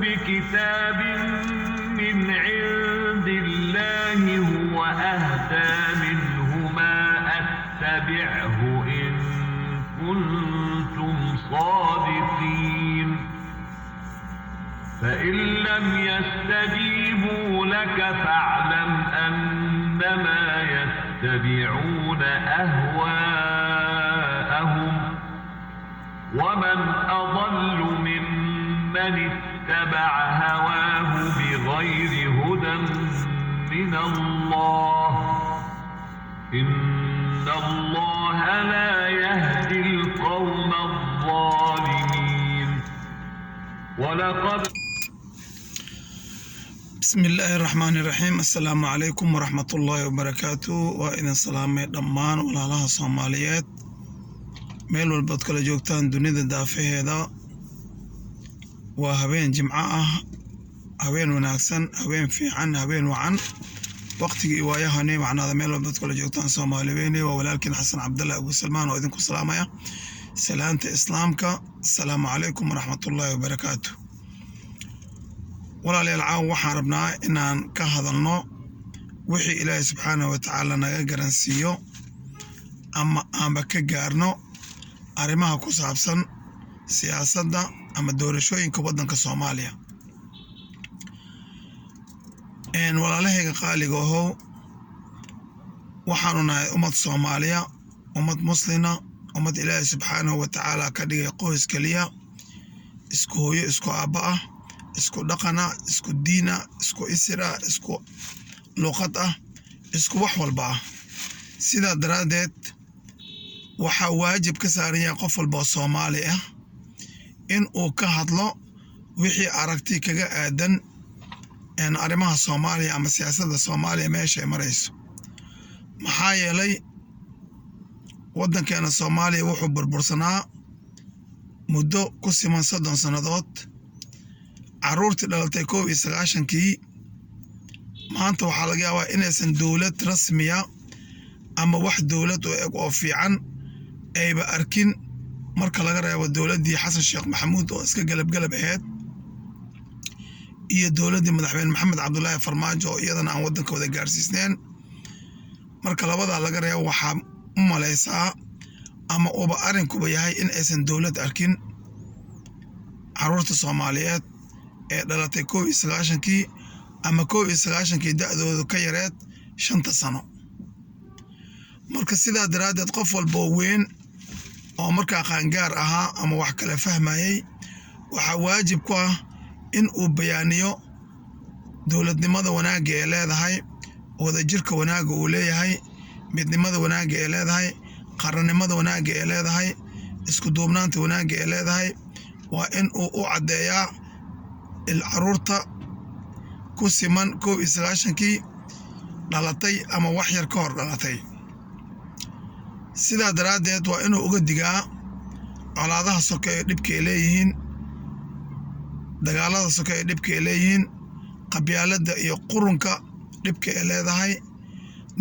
بكتاب من عند الله هو أهدى منهما أتبعه إن كنتم صادقين فإن لم يستجيبوا لك فاعلم أنما يتبعون أهواءهم ومن أضل ممن اتبع هواه بغير هدى من الله إن الله لا يهدي القوم الظالمين ولقد بسم الله الرحمن الرحيم السلام عليكم ورحمة الله وبركاته وإذن سلامي دمان ولا لها صوماليات meel walbaad kala joogtaan dunida daafaheeda waa habeen jimco ah habeen wanaagsan habeen fiican habeen wacan waqtigii waayahani macnaada meel walbaad kala joogtaan Soomaaliyeed waa walaalkiin Xasan Cabdullaahi Abu Salmaan oo idinku salaamaya salaanta islaamka assalaamu calaykum waraxmatullaahi wabarakaatuh walaalayaal waxaan rabnaa inaan ka hadalno wixii Ilaahay subxaanahu wa ta'aala naga garansiiyo ama ka gaarno arrimaha ku saabsan siyaasadda ama doorashooyinka waddanka Soomaaliya walaalahayga qaaliga ahow waxaanu nahay ummad Soomaaliya ummad muslina ummad Ilaahay subxaanahu wa ta'aala ka dhigay qoys kaliya isku hooyo isku aabba ah isku dhaqana isku diina isku isra isku luqad ah isku wax walba ah sidaa daraadeed waxaa waajib ka saaran yahay qof walba oo Soomaali ah in uu ka hadlo wixii aragti kaga aadan arrimaha Soomaaliya ama siyaasadda Soomaaliya meesha ay marayso maxaa yeelay waddankeena Soomaaliya wuxuu burbursanaa muddo ku siman 30 sannadood carruurtii dhalatay 1990kii maanta waxaa laga yaabaa inaysan dowlad rasmiya ama wax dowlad oo fiican ayba arkin marka laga reebo dowladdii Xasan Sheekh Maxamuud oo iska galab ahayd iyo dowladdii madaxweyne Maxamed Cabdullaahi Farmaajo oo iyadana aan waddanka wada gaarsiisneen marka labada laga reebo waxaa u malaysaa ama uba arrinkuba yahay in aysan dowlad arkin carruurta Soomaaliyeed ee dhalatay 1990kii ama 1990kii da'doodu ka yareed 5 sano marka sidaa daraadeed qof walba weyn oo markaa qaangaar ahaa ama wax kala fahmayay waxaa waajib ku ah in uu bayaaniyo dowladnimada wanaagga ee leedahay wadajirka wanaagga uu leeyahay midnimada wanaagga ee leedahay qarannimada wanaagga ee leedahay isku duubnaanta wanaagga ee leedahay waa in uu u caddeeyaa carruurta ku siman 1990kii dhalatay ama wax yar ka hor dhalatay sidaa daraadeed waa inuu uga digaa colaadaha soke ee dhibka ay leeyihiin dagaalada soke ee dhibka ay leeyihiin qabyaaladda iyo qurunka dhibka ay leedahay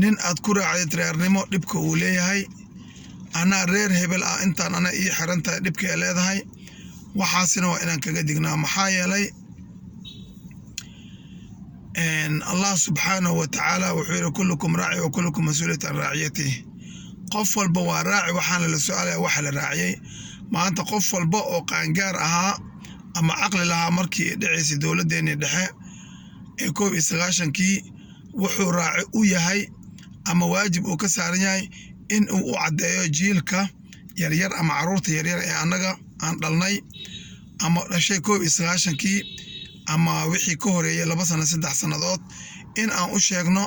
nin aad ku raacday reernimo dhibka uu leeyahay anaa reer hebel ah intaan ana ii xiran tahay dhibka ay leedahay waxaasina waa inaan kaga dignaa maxaa yeelay Allah subxaanahu wa ta'aala wuxuu yidhi kullukum raaci wa kullukum mas'uulun can raaciyatihi qof walba waa raaci waxaana la su'aalaya waxa la raaciyay maanta qof walba oo qaangaar ahaa ama caqli lahaa markii ay dhacaysay dowladdeennii dhexe ee 1990kii wuxuu raaci u yahay ama waajib uu ka saaran yahay in uu u caddeeyo jiilka yaryar ama carruurta yaryar ee annaga aan dhalnay ama dhashay 1990kii ama wixii ka horeeyay 2 sano 3 sannadood in aan u sheegno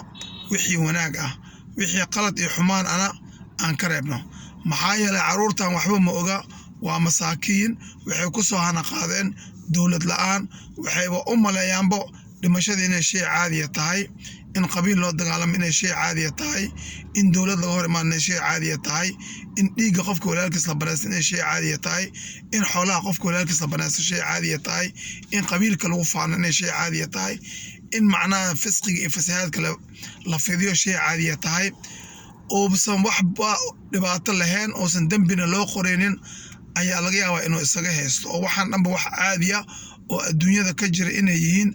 wixii wanaag ah wixii qalad iyo xumaan aan ka reebno maxaa yeelay carruurtan waxba ma oga waa masaakiin waxay ku soo hana qaadeen dowlad la'aan waxayba u maleeyaanbo dhimashada inay shay caadiya tahay in qabiil loo dagaalamo inay shay caadiya tahay in dowlad laga hor imaan inay shay caadiya tahay in dhiigga qofka walaalkiis la banaysto inay shay caadiya tahay in xoolaha qofka walaalkiis la banaysto shay caadiya tahay in qabiilka lagu faano inay shay caadiya tahay in macnaha fisqiga iyo fasahaadka la fidiyo shay caadiya tahay oosan waxba dhibaato lahayn oosan dembina loo qoreynin ayaa laga yaabaa inuu isaga haysto oo waxaan dhanba wax caadiya oo adduunyada ka jira inay yihiin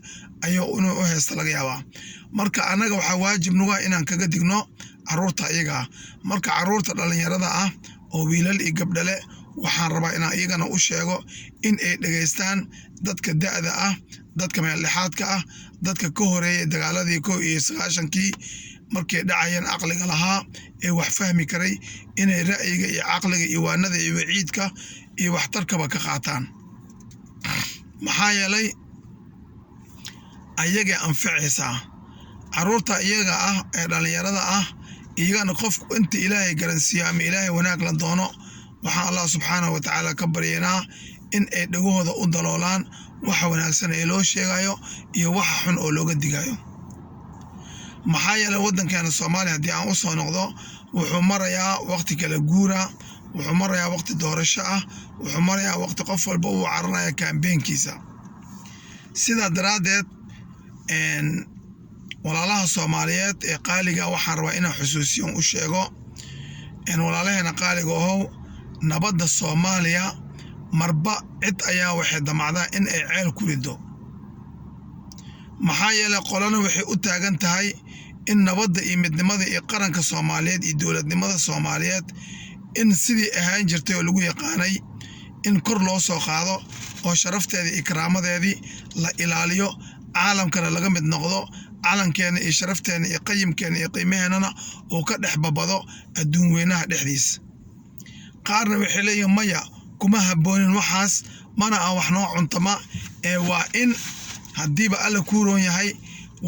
ayuu inuu u haysta laga yaabaa marka anaga waxaa waajib nuga inaan kaga digno caruurta iyaga marka caruurta dhalinyarada ah oo wiilal iyo gabdhale waxaan rabaa inaan iyagana u sheego in ay dhageystaan dadka da'da ah dadka meelexaadka ah dadka ka horeeyay dagaaladii 1991kii markay dhacayeen aqliga lahaa ee wax fahmi karay inay ra'yiga iyo aqliga iyo waanada iyo waciidka iyo waxtarkaba ka qaataan maxaa yeelay ayaga anficaysaa caruurta iyaga ah ee dhalinyarada ah iyagana qofku inta ilaahay garansiiyo ama ilaahay wanaag la doono waxaan Allah subxaanahu wa tacaala ka baryaynaa in ay dhagahooda u daloolaan waxa wanaagsan ee loo sheegayo iyo waxa xun oo looga digayo maxaa yeelay waddankeena Soomaaliya haddii aan u soo noqdo wuxuu marayaa waqti kala guura wuxuu marayaa waqti doorasho ah wuxuu marayaa waqti qof walba uu cararaya campaignkiisa sidaa daraadeed walaalaha Soomaaliyeed ee qaaliga waxaan rabaa inaan xusuusiyo u sheego walaalaheena qaaliga oo nabadda Soomaaliya marba cid ayaa waxay damacdaa in ay ceel ku rido maxaa yeelay qolana waxay u taagan tahay in nabadda iyo midnimada iyo qaranka Soomaaliyeed iyo dowladnimada Soomaaliyeed in sidii ahaan jirtay oo lagu yaqaanay in kor loo soo qaado oo sharafteeda iyo karaamadeedii la ilaaliyo caalamkana laga mid noqdo calankeena iyo sharafteena iyo qayimkeena iyo qiimaheena oo ka dhex babado adduun weynaha dhexdiisa qaarna waxay leeyihiin maya kuma haboonin waxaas mana aan wax noo cuntama ee waa in haddiiba alla ku roon yahay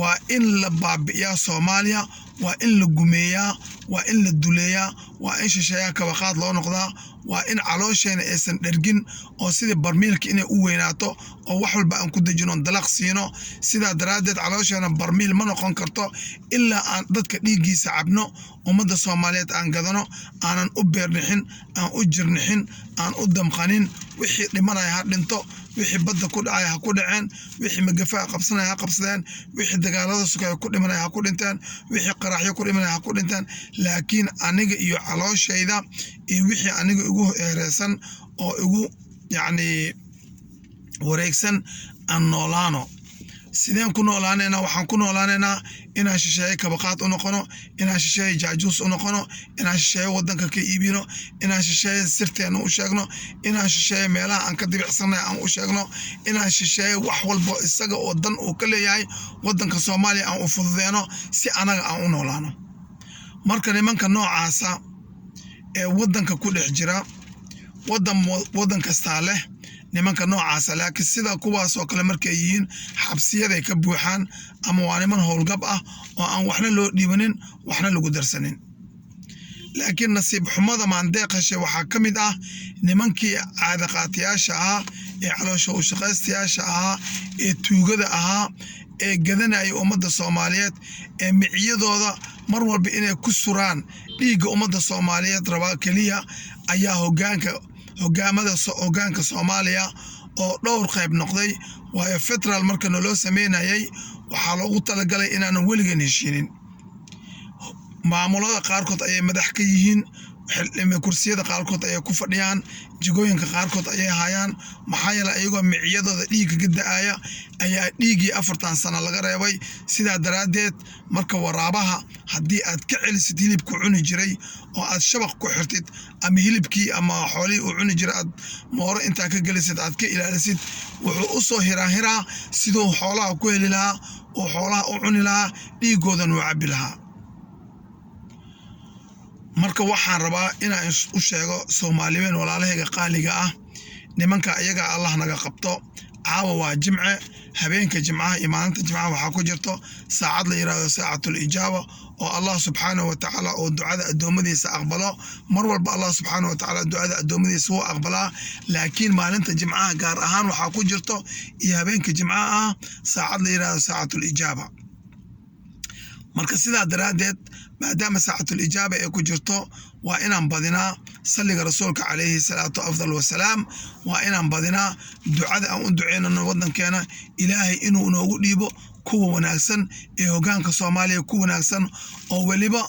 waa in la baabi'iyaa Soomaaliya waa in la gumeeyaa waa in la duleeyaa waa in shisheeyaa kabaqaad loo noqdaa waa in caloosheena aysan dhergin oo sidii barmiilka inay u weynaato oo wax walba aan ku dejino dalaq siino sidaa daraadeed caloosheena barmiil ma noqon karto ilaa aan dadka dhiiggiisa cabno ummadda Soomaaliyeed aan gadano aanan u beernixin aan u jirnixin aan u damqanin wixii dhimanaya ha dhinto wixii badda ku dhacay ha ku dhaceen wixii magafaa qabsanaya ha qabsadeen wixii dagaalada sukay ku dhimanaya ha ku dhinteen wixii qaraxyo ku dhimanaya ha ku dhinteen laakiin aniga iyo calooshayda iyo wixii aniga ugu heereysan oo ugu yacni wareegsan aan noolaano sideen ku noolaanayna waxaan ku noolaanaynaa inaan shisheeye kabaqaad u noqono inaan shisheeye jaajuus u noqono inaan shisheeye waddanka ka iibino inaan shisheeye sirteena u sheegno inaan shisheeye meelaha aan ka dibicsanay aan u sheegno inaan shisheeye wax walba isaga oo dan uu ka leeyahay waddanka Soomaaliya aan u fududeeno si anaga aan u noolaano marka nimanka noocaasa ee waddanka ku dhex jira waddan kastaa leh nimanka noocaasa laakiin sida kuwaas oo kale markay yihiin xabsiyaday ka buuxaan ama waa niman howlgab ah oo aan waxna loo dhiibanin waxna lagu darsanin laakiin nasiib xumada maandeeqashe waxaa ka mid ah nimankii caadaqaatiyaasha ahaa ee caloosha u shaqaystayaasha ahaa ee tuugada ahaa ee gadanaya ummadda Soomaaliyeed ee miciyadooda mar walba inay ku suraan dhiigga ummadda Soomaaliyeed rabaa kaliya ayaa hoggaanka Soomaaliya oo dhowr qayb noqday waayo federal marka loo sameynayay waxaa loogu talagalay inaanan weligan heshiinin maamulada qaarkood ayay madax ka yihiin kursiyada qaarkood ayay ku fadhiyaan jigooyinka qaarkood ayay hayaan maxaa yeelay ayagoo miciyadooda dhiigga ka da'aya ayaa dhiiggii 40 sano laga reebay sidaa daraadeed marka waraabaha haddii aad ka celisid hilibku cuni jiray oo aad shabaq ku xirtid ama hilibkii ama xoolihii uu cuni jiray aad mooro intaa ka gelisid aad ka ilaalisid wuxuu u soo hiraa siduu xoolaha ku heli lahaa oo xoolaha u cuni lahaa dhiiggoodan uu cabbi lahaa marka waxaan rabaa inaan u sheego Soomaaliyeed walaalahayga qaaliga ah nimanka iyaga Allah naga qabto caawa waa jimce habeenka jimcaha iyo maalinta jimcaha waxaa ku jirto saacad la yiraahdo saacatul ijaaba oo Allah subxaanahu wa tacaala oo ducada adoomadiisa aqbalo mar walba Allah subxaanahu wa tacaala ducada adoomadiisa wuu aqbalaa laakiin maalinta jimcaha gaar ahaan waxaa ku jirto iyo habeenka jimcaha saacad la yiraahdo saacatul ijaaba marka sidaa daraadeed maadaama saacatul ijaaba ay ku jirto waa inaan badinaa salliga rasuulka calayhi salaatu afdal wasalaam waa inaan badinaa ducada aan u duceynano waddankeena ilaahay inuu noogu dhiibo kuwa wanaagsan ee hoggaanka Soomaaliya ku wanaagsan oo weliba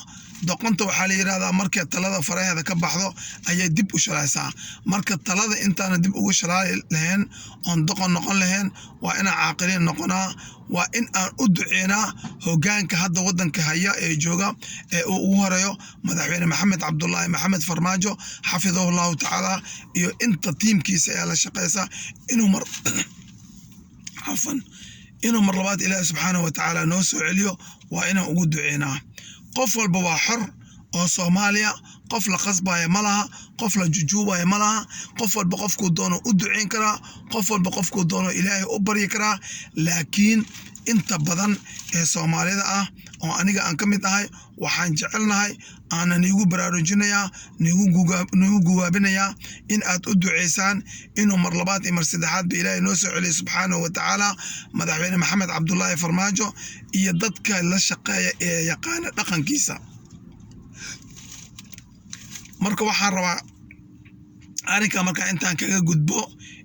doqonta waxaa la yidhahdaa markay talada faraheeda ka baxdo ayay dib u shalaysaa. Marka talada intaana dib ugu shalaali lahayn oon doqon noqon lahayn waa inaan caaqiliin noqonaa, waa in aan u duceynaa hoggaanka hadda waddanka haya ee jooga ee uu ugu horeeyo madaxweyne maxamed cabdullaahi maxamed farmaajo xafidahullahu tacaala iyo inta tiimkiisa ee la shaqeysa inuu mar labaad ilaahi subxaanahu wa tacaala noo soo celiyo. waa inaan ugu duceynaa. qof walba waa xor oo Soomaaliya, qof la qasbaya ma laha, qof la jujuubaya ma laha, qof walba qofkuu doono u duceyn karaa, qof walba qofkuu doono ilaahay u baryi karaa. laakiin inta badan ee Soomaalida ah oo aniga aan ka mid ahay waxaan jecelnahay aanan iigu baraarujinayaa niigu guwaabinayaa in aad u duceysaan inuu mar labaad iyo mar saddexaad ba ilaahay noo soo celiyo subxaanahu wa tacaala madaxweyne maxamed cabdullaahi farmaajo iyo dadka la shaqeeya ee yaqaana dhaqankiisa. marka waxaan rabaa arrinka marka intaan kaga gudbo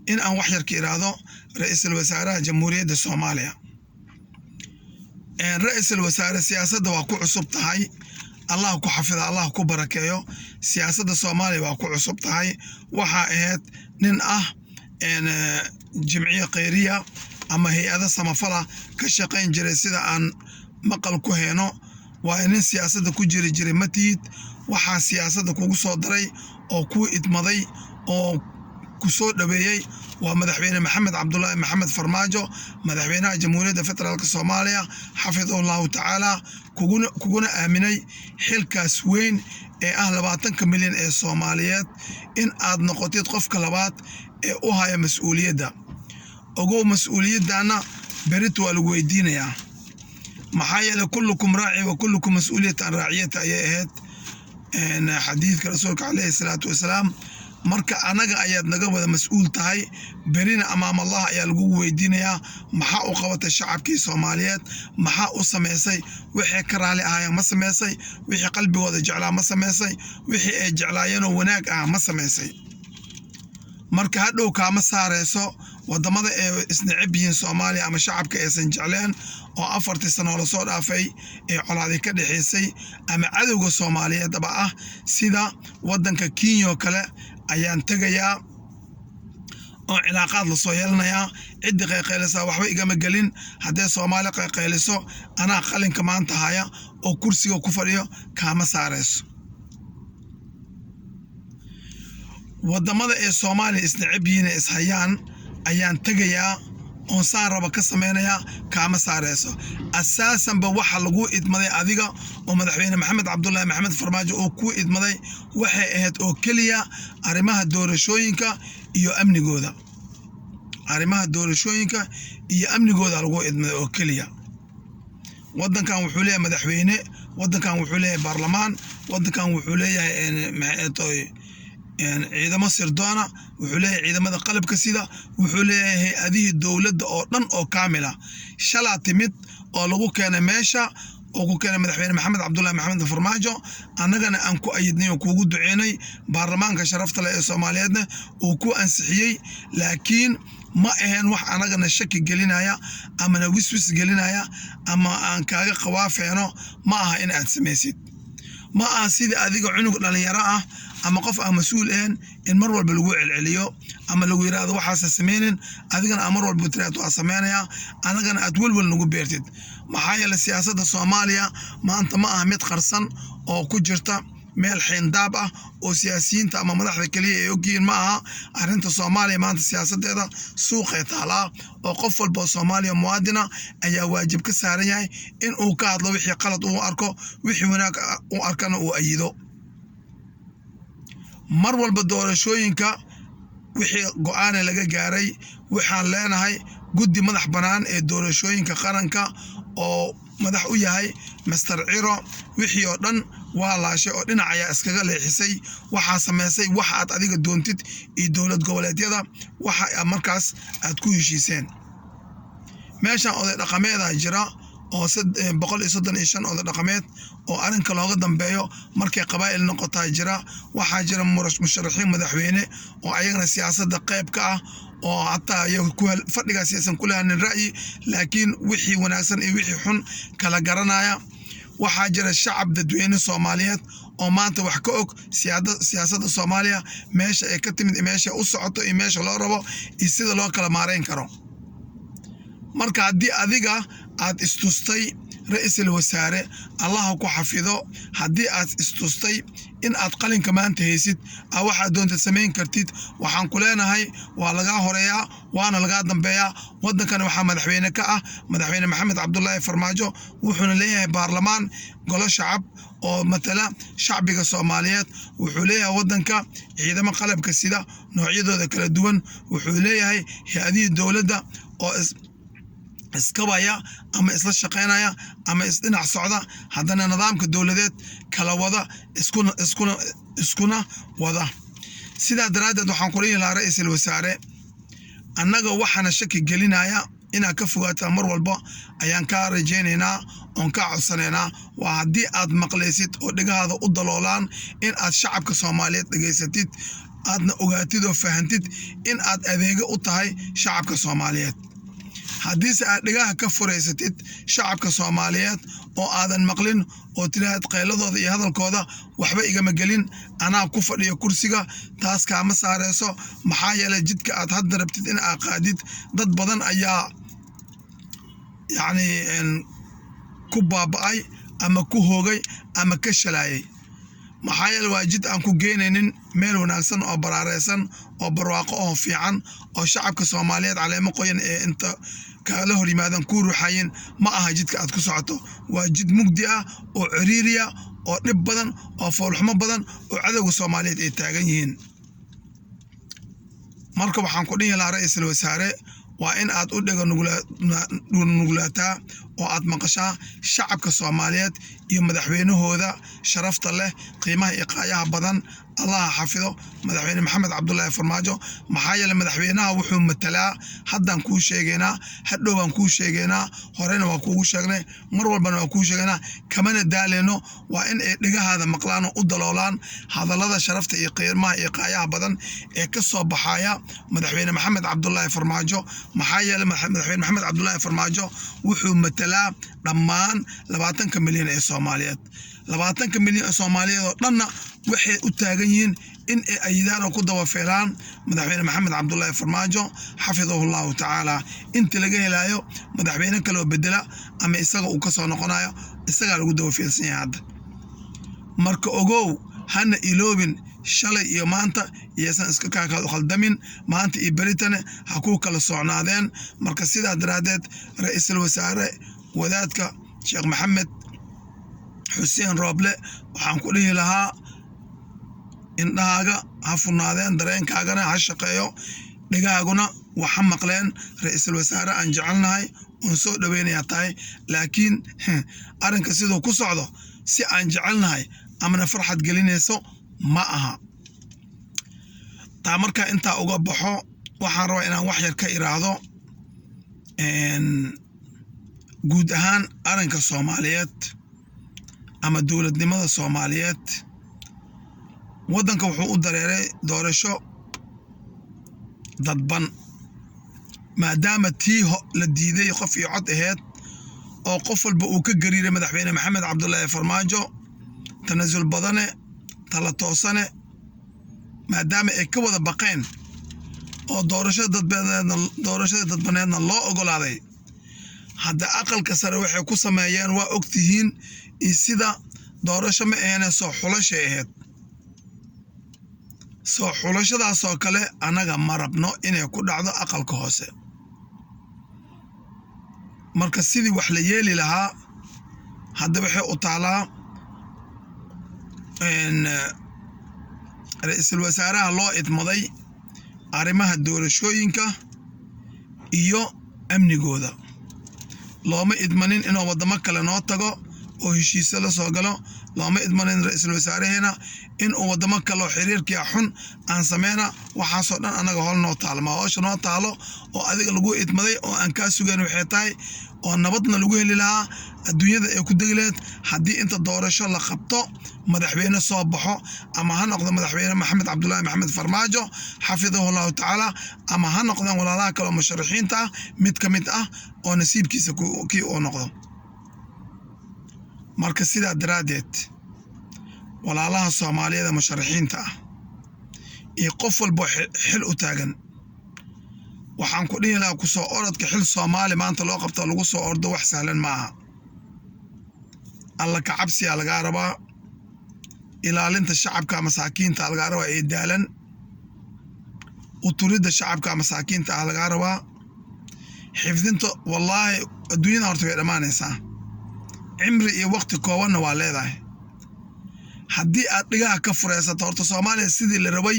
in aan wax yar ka iraahdo ra'iisul wasaaraha jamhuuriyadda Soomaaliya. ra'iisul wasaare siyaasadda waa ku cusub tahay, Allah ku xafida, Allah ku barakeeyo. siyaasadda Soomaaliya waa ku cusub tahay. waxaa ahayd nin ah jimciye khayriya ama hay'ado samafala ka shaqayn jiray sida aan maqal ku heeno. waa nin siyaasadda ku jiray matiid. waxaa siyaasadda kugu soo daray oo ku idmaday oo ku soo dhaweeyay waa madaxweyne maxamed cabdullaahi maxamed farmaajo madaxweynaha jamhuuriyadda federaalka Soomaaliya xafidahullahu tacaala kuguna aaminay xilkaas weyn ee ah 20 milyan ee Soomaaliyeed in aad noqotid qofka labaad ee u haya mas'uuliyadda. ogow mas'uuliyaddaana berit waa lagu weydiinayaa. maxaa yeelay kullukum raaci wa kullukum mas'uuliyatan raaciyata ayay ahayd xadiidka rasuulka calayhi salaatu wasalaam. marka anaga ayaad naga wada mas'uul tahay, berina amaam Allah ayaa lagu weydiinayaa maxaa u qabatay shacabkii Soomaaliyeed, maxaa u sameysay, wixii ka raali ahaayeen ma sameysay, wixii qalbigooda jeclaa ma sameysay, wixii ay jeclaayeen oo wanaag ah ma sameysay. marka hadhow kaama saareyso wadamada ee isnacib yihiin Soomaaliya ama shacabka aysan jecleen oo 4 sano la soo dhaafay ee colaadi ka dhaxaysay ama cadowga Soomaaliyeed ah sida wadanka Kenya kale ayaan tagayaa oo cilaaqaad la soo yeelanayaa. cid qayqaylisa waxba igama galin. haddii Soomaali qayqayliso anaa qalinka maanta haya oo kursiga ku fadhiyo kaama saareyso. wadamada ee Soomaaliya isnacib yihiin is hayaan ayaan tagayaa oon saan raba ka sameynayaa kaama saareyso. asaasanba waxa lagu idmaday adiga oo madaxweyne maxamed cabdullaahi maxamed farmaajo oo ku idmaday waxay ahayd oo keliya arrimaha doorashooyinka iyo amnigooda. lagu idmaday oo keliya. wadankan wuxuu leeyahay madaxweyne, wadankan wuxuu leeyahay baarlamaan, wadankan wuxuu leeyahay ciidamo sirdoona, wuxuu leeyahay ciidamada qalabka sida, wuxuu leeyahay hay'adihii dowladda oo dhan oo kaamila. shalaa timid oo lagu keenay meesha oo ku keenay madaxweyne maxamed cabdullaahi maxamed farmaajo annagana aan ku ayidnay oo kuugu duceynay baarlamaanka sharafta leh ee Soomaaliyeedna uu ku ansixiyey. laakiin ma ahayn wax anagana shaki gelinaya ama na wiswis gelinaya ama aan kaaga qawaafeeno. ma aha in aad samaysid, ma aha sida adiga cunug dhalinyaro ah ama qof aan mas'uul ahayn in mar walba lagu celceliyo ama lagu yiraahdo waxaas sameeyeen adigana mar walba tiraahdo waa sameeynaya anagana aad walwal nagu beertid. maxaa yeelay siyaasadda Soomaaliya maanta ma aha mid qarsan oo ku jirta meel xindaab ah oo siyaasiyiinta ama madaxda kaliya ay ogyihiin. ma aha arrinta Soomaaliya maanta siyaasadeeda suuqay taalaa oo qof walba Soomaaliya muwaadina ayaa waajib ka saaran yahay in uu ka hadlo wixii qalad uu arko, wixii wanaag uu arkana uu ayido. mar walba doorashooyinka wixii go'aan laga gaaray waxaan leenahay guddi madax banaan ee doorashooyinka qaranka oo madax u yahay Mr. Ciro. wixii oo dhan waa laashay oo dhinac ayaa iskaga leexisay. waxaa sameysay waxa aad adiga doontid iyo dowlad goboleedyada waxa markaas aad ku heshiiseen. meeshan oday dhaqameed jira oo 135 oday dhaqameed oo arrinka looga dambeeyo markay qabaa'il noqotaa jira. waxaa jira musharaxiin madaxweyne oo ayagana siyaasadda qayb ka ah oo hataa iyagu fadhigaas aysan ku lahayn ra'yi laakiin wixii wanaagsan iyo wixii xun kala garanaya. waxaa jira shacab dadweyne Soomaaliyeed oo maanta wax ka og siyaasadda Soomaaliya meesha ay ka timid meesha u socoto iyo meesha loo rabo iyo sida loo kala maareyn karo marka haddii adiga aad istustay ra'iisul wasaare Allah ku xafido haddii aad istustay in aad qalinka maanta haysid waxa doonta sameyn kartid waxaan ku leenahay waa laga horeeyaa waana laga dambeeyaa wadankan waxa madaxweyne ka ah madaxweyne Maxamed Cabdullaahi Farmaajo wuxuuna leeyahay baarlamaan golo shacab oo matala shacbiga Soomaaliyeed wuxuu leeyahay wadanka ciidamo qalabka sida noocyadooda kala duwan wuxuu leeyahay hay'adaha dawladda oo iskabaya ama isla shaqeynaya ama isdhinac socda haddana nidaamka dawladeed kala wada iskuna wada sidaa daraadeed waxaan ku leeyahay ra'iisul wasaare annaga waxaana shaki gelinaya inaad ka fogaataa mar walba ayaan ka rajaynaynaa oon ka codsanaynaa waa haddii aad maqlaysid oo dhigahaada u daloolaan in aad shacabka Soomaaliyeed dhageysatid aadna ogaatid oo fahantid in aad adeega u tahay shacabka Soomaaliyeed haddii aad dhigaha ka fureysatid shacabka Soomaaliyeed oo aadan maqlin oo tiraahad qayladooda iyo hadalkooda waxba igama gelin anaa ku fadhiyo kursiga taas kaama saareyso maxaa yeelay jidka aad hadda rabtid in aad qaadid dad badan ayaa ku baaba'ay ama ku hoogay ama ka shalayay maxaa yeelay waa jid aan ku geynaynin meel wanaagsan oo baraareysan oo barwaaqo oo fiican oo shacabka Soomaaliyeed caleemo qoyan ee inta kala hor yimaadan ku ruuxayin ma aha jidka aad ku socoto waa jid mugdi ah oo ciriiriya oo dhib badan oo foolxumo badan oo cadawga Soomaaliyeed ay taagan yihiin marka waxaan ku dhihi lahaa ra'iisul wasaare waa in aad u dhigo nugulaataa oo aad maqashaa shacabka Soomaaliyeed iyo madaxweynahooda sharafta leh qiimaha iyo qaayaha badan Allah xafido madaxweyne Maxamed Cabdullaahi Farmaajo maxaa yeelay madaxweynaha wuxuu matalaa haddaan kuu sheegaynaa hadhow baan kuu sheegaynaa horena waa kuugu sheegnay mar walbana waa kuu sheegaynaa kamana daaleyno waa in ay dhigahaada maqlaan oo u daloolaan hadallada sharafta iyo qiimaha iyo qaayaha badan ee ka soo baxaya madaxweyne Maxamed Cabdullaahi Farmaajo maxaa yeelay madaxweyne Maxamed Cabdullaahi Farmaajo wuxuu matalaa dhammaan 20 milyan ee Soomaaliyeed 20 milyan ee Soomaaliyeed oo dhanna waxay u taagan yihiin in ay ayidaan oo ku daba feelaan madaxweyne Maxamed Cabdullaahi Farmaajo xafidahullahu tacaala inta laga helayo madaxweyne kale oo bedela ama isaga uu ka soo noqonayo isaga lagu daba feelsan yahay hadda marka ogow hana iloobin shalay iyo maanta iysan iska kaakaad khaldamin maanta iyo beritane ha ku kala socnaadeen marka sidaa daraadeed ra'iisul wasaare wadaadka Sheekh Maxamed Xuseen Rooble waxaan ku dhihi lahaa indhahaaga ha funaadeen dareenkaagana ha shaqeeyo dhigaaguna waxa maqleen ra'iisul wasaare aan jecelnahay oo soo dhaweynaya tahay laakiin arinka sidoo ku socdo si aan jecelnahay amana farxad gelinayso ma aha taa marka inta uga baxo waxaan rabaa inaan wax yar ka iraahdo guud ahaan arinka Soomaaliyeed ama dawladnimada Soomaaliyeed wadanka wuxuu u dareeray doorasho dadban maadaama tii la diiday qof iyo cod aheed oo qof walba uu ka gariiray madaxweyne Maxamed Cabdullaahi Farmaajo tanazul badane tala toosane maadaama ay ka wada baqeen oo doorashada dadbaneedna loo ogolaaday hadda aqalka sare waxay ku sameeyeen waa ogtihiin sida doorasho ma ahayn soo xulashay ahayd soo xulashadaas oo kale anaga ma rabno inay ku dhacdo aqalka hoose marka sidii wax la yeeli lahaa hadda waxay u taalaa ra'iisul wasaaraha loo idmaday arrimaha doorashooyinka iyo amnigooda looma idmanin inuu wadamo kale noo tago oo heshiis la soo galo looma idmanin ra'iisul wasaaraheena in uu wadamo kale oo xiriirkiisa xun aan sameeyna waxa soo dhan anaga hol noo taalma oo noo taalo oo adiga lagu idmaday oo aan ka sugan waxay tahay oo nabadna lagu heli lahaa adduunyada ay ku degleed haddii inta doorasho la qabto madaxweyne soo baxo ama ha noqdo madaxweyne Maxamed Cabdullaahi Maxamed Farmaajo xafidahullahu tacaala ama ha noqdaan walaalaha kale musharaxiinta mid ka mid ah oo nasiibkiisa kii uu noqdo marka sidaa daraadeed walaalaha Soomaaliyeed musharaxiinta ah iyo qof walba xil u taagan waxaan ku dhihi lahaa ku soo orodka xil Soomaali maanta loo qabto lagu soo ordo wax sahlan maaha alla ka cabsi laga rabaa ilaalinta shacabka masaakiinta laga rabaa ee daalan u turida shacabka masaakiinta laga rabaa xifdinta wallahi adduunyada horta way dhamaanaysaa cimri iyo waqti kooban waa leedahay haddii aad dhigaha ka fureysato horta Soomaaliya sidii la rabay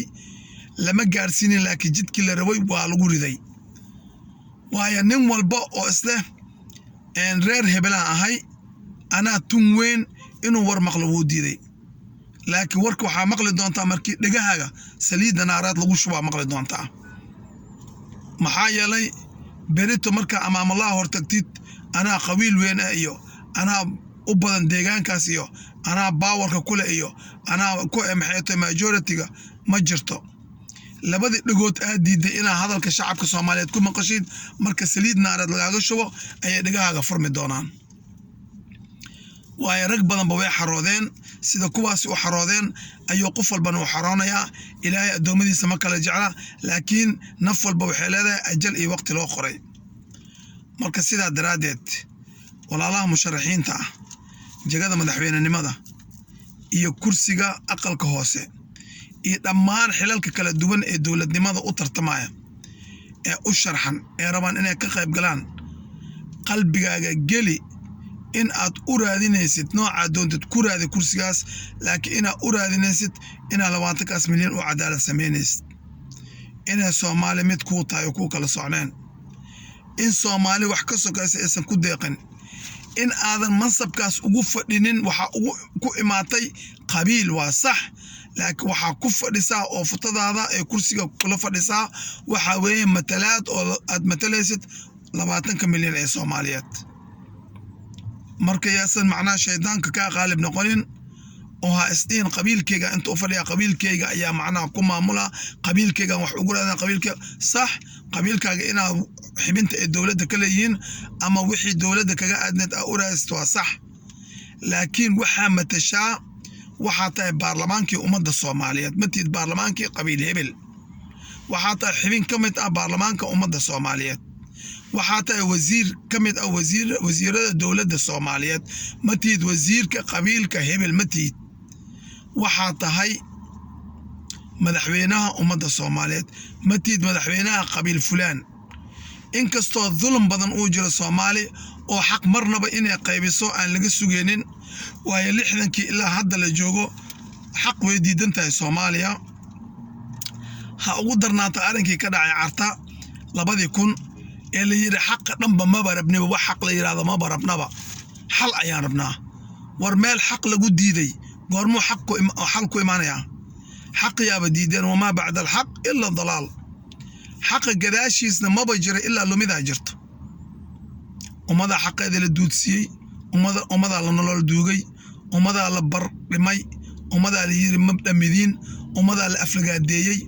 lama gaarsiinin laakiin jidkii la rabay waa lagu riday waayo nin walba oo isle reer hebelaan ahay anaa tun weyn inuu war maqlo wuu diiday laakiin warka waxaa maqli doontaa markii dhagahaaga saliidda naaraad lagu shubaa maqli doontaa maxaa yeelay berito marka amaamullah hortagtid anaa qabiil weyn iyo anaa u badan deegaankaas iyo anaa baawarka kule iyo anaa ku maxayto majority-ga ma jirto labadii dhagood aad diiday inaa hadalka shacabka Soomaaliyeed ku maqashid marka saliid naaraad lagaaga shubo ayay dhagahaaga furmi doonaan waayo rag badan ba way xaroodeen sida kuwaas u xaroodeen ayuu qof walba uu xaroonayaa ilaahay adoomadiisa ma kala jecla laakiin naf walba waxay leedahay ajal iyo waqti loo qoray marka sidaa daraadeed walaalaha musharaxiinta ah jagada madaxweynenimada iyo kursiga aqalka hoose iyo dhammaan xilalka kala duwan ee dawladnimada u tartamaya ee u sharxan ee rabaan inay ka qayb galaan qalbigaaga geli in aad u raadinaysid nooca doontid ku raadi kursigaas laakiin inaad u raadinaysid inaad 20 milyan oo cadaalad sameynaysid inay Soomaali mid ku tahay ku kala socneen in Soomaali wax ka sokaysa aysan ku deeqin in aadan mansabkaas ugu fadhinin waxa ugu ku imaatay qabiil waa sax laakiin waxa ku fadhisaa oo futadaada ee kursiga kula fadhisaa waxa weeye matalaad oo aad matalaysid 20 milyan ee Soomaaliyeed marka yaasan macnaa shaydaanka ka qaalib noqonin oo ha istiin qabiilkayga inta u fadhiya qabiilkayga ayaa macnaa ku maamula qabiilkayga wax ugu raadana qabiilka sax qabiilkaaga inaad xibinta ee dawladda kala yihiin ama wixii dawladda kaga aadneed u raadsto waa sax laakiin waxa matashaa waxa tahay baarlamaankii ummadda Soomaaliyeed matid baarlamaankii qabiil hebel waxa tahay xibin ka mid ah baarlamaanka ummadda Soomaaliyeed waxa tahay wasiir ka mid ah wasiirada dawladda Soomaaliyeed matid wasiirka qabiilka hebel matid waxa tahay madaxweynaha ummadda Soomaaliyeed matid madaxweynaha qabiil fulaan inkastoo dhulm badan uu jiro Soomaali oo xaq marnaba inay qaybiso aan laga sugeenin waayo 60kii ilaa hadda la joogo xaq way diidan tahay Soomaaliya ha ugu darnaata arinkii ka dhacay Carta 2000 ee la yiri xaq dhanba ma barabnaba wax xaq la yiraahdo ma barabnaba xal ayaan rabnaa war meel xaq lagu diiday goormo xal ku imaanaya xaq yaaba diideen wama bacda alxaq illa dalaal xaq gadaashiisna ma bajira illa lumida jirto umada xaqeeda la duudsiyay umada la nolol duugay umada la bar dhimay umada la yiri mabdamidiin umada la aflagaadeeyay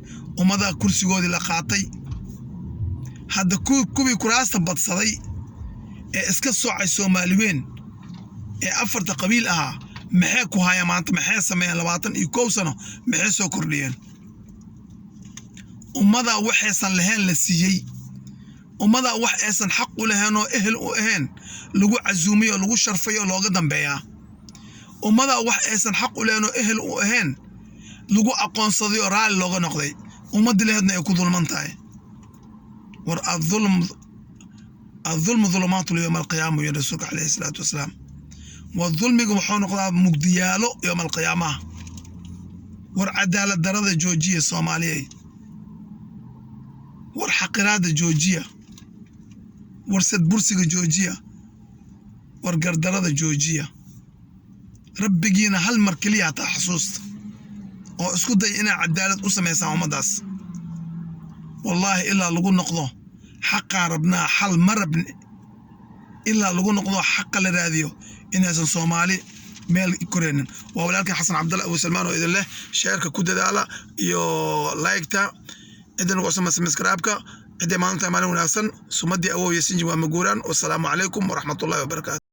umada kursigoodii la qaatay hadda kuwii kuraasta badsaday ee iska soocay Soomaaliyeed ee afarta qabiil ahaa maxay ku hayaan maanta maxay sameeyeen 21 sano maxay soo kordhiyeen umada waxaysan lahayn la siiyay umada wax aysan xaq u lahayn oo ehel u ahayn lagu casuumiyo lagu sharfayo looga dambeeyaa umada wax aysan xaq u lahayn oo ehel u ahayn lagu aqoonsaday oo raali looga noqday umada leedna ay ku dulman tahay war الظلم ظلمات يوم القيامة يا رسولك عليه الصلاة والسلام والظلم وحو نقضى مقدياله يوم القيامة ور عدالة درادة جوجية صومالية ور حقرادة جوجية ور سد برسك جوجية ور قردرادة جوجية ربي جينا هل مركلية تحسوس او اسكو داي انا عدالة اسمي سامداس والله إلا لغو نقضو حق ربنا حل مربن إلا لغو نقضو حق لراديو إنها سن ميل كورينن وولالك حسن عبد الله وسلمان وإذن الله شارك كودة دالا يو لايكتا إذن وقسم سمسكرابكا إذن ما أنت مالي وناسن سمدي أوو يسنجي ومقوران والسلام عليكم ورحمة الله وبركاته.